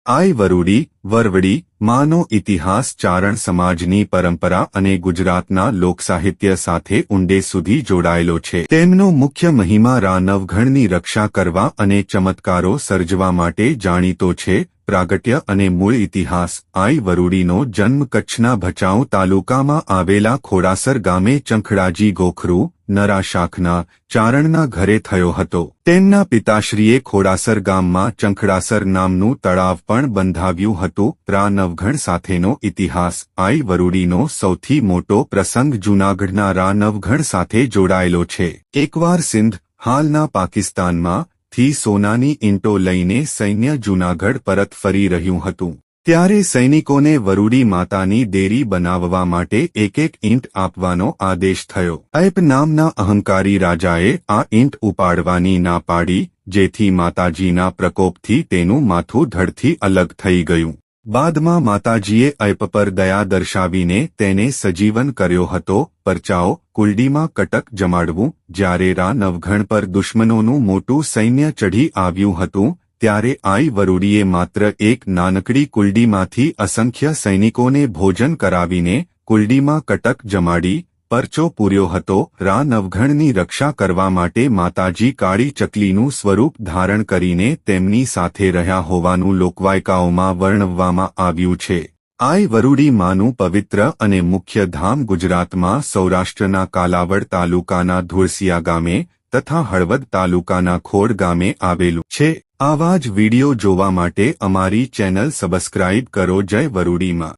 આઈ વરુડી વરવડી માનો ઇતિહાસ ચારણ સમાજની પરંપરા અને ગુજરાતના લોકસાહિત્ય સાથે ઊંડે સુધી જોડાયેલો છે। તેમનો મુખ્ય મહિમા રા નવઘણની રક્ષા કરવા અને ચમત્કારો સર્જવા માટે જાણીતો છે। પ્રાગટ્ય અને મૂળ ઇતિહાસ આઈ વરુડીનો જન્મ કચ્છના ભચાઉ તાલુકામાં આવેલા ખોડાસર ગામે ચંખડાજી ગોખરૂ નરા શાખના ચારણના ઘરે થયો હતો। તેમના પિતાશ્રીએ ખોડાસર ગામમાં ચંખડાસર નામનું તળાવ પણ બંધાવ્યું હતું। રા નવઘણ સાથેનો ઇતિહાસ આઈ વરુડીનો સૌથી મોટો પ્રસંગ જૂનાગઢના રા નવઘણ સાથે જોડાયેલો છે। એકવાર સિંધ હાલના પાકિસ્તાનમાં થી સોનાની ઈંટો લઈને સૈન્ય જૂનાગઢ પરત ફરી રહ્યું હતું। ત્યારે સૈનિકોને વરુડી માતાની દેરી બનાવવા માટે એક ઈંટ આપવાનો આદેશ થયો। ઐપ નામના અહંકારી રાજાએ આ ઈંટ ઉપાડવાની ના પાડી, જેથી માતાજીના પ્રકોપથી તેનું માથું ધડથી અલગ થઈ ગયું। બાદમાં માતાજીએ ઐપ પર દયા દર્શાવીને તેને સજીવન કર્યો હતો। પરચાઓ કુલડીમાં કટક જમાડવું જ્યારે રા નવઘણ પર દુશ્મનોનું મોટું સૈન્ય ચઢી આવ્યું હતું, ત્યારે આઈ વરુડીએ માત્ર એક નાનકડી કુલડીમાંથી અસંખ્ય સૈનિકોને ભોજન કરાવીને કુલડીમાં કટક જમાડી પરચો પૂર્યો હતો। રા નવઘણની રક્ષા કરવા માટે માતાજી કાળી ચકલીનું સ્વરૂપ ધારણ કરીને તેમની સાથે રહ્યા હોવાનું લોકવાયકાઓમાં વર્ણવવામાં આવ્યું છે। આઈ વરુડી માનું પવિત્ર અને મુખ્ય ધામ ગુજરાતમાં સૌરાષ્ટ્રના કાલાવડ તાલુકાના ધુળસિયા ગામે તથા હળવદ તાલુકાના ખોડ ગામે આવેલું છે। આવા જ વિડિયો જોવા માટે અમારી ચેનલ સબસ્ક્રાઇબ કરો। જય વરુડીમાં।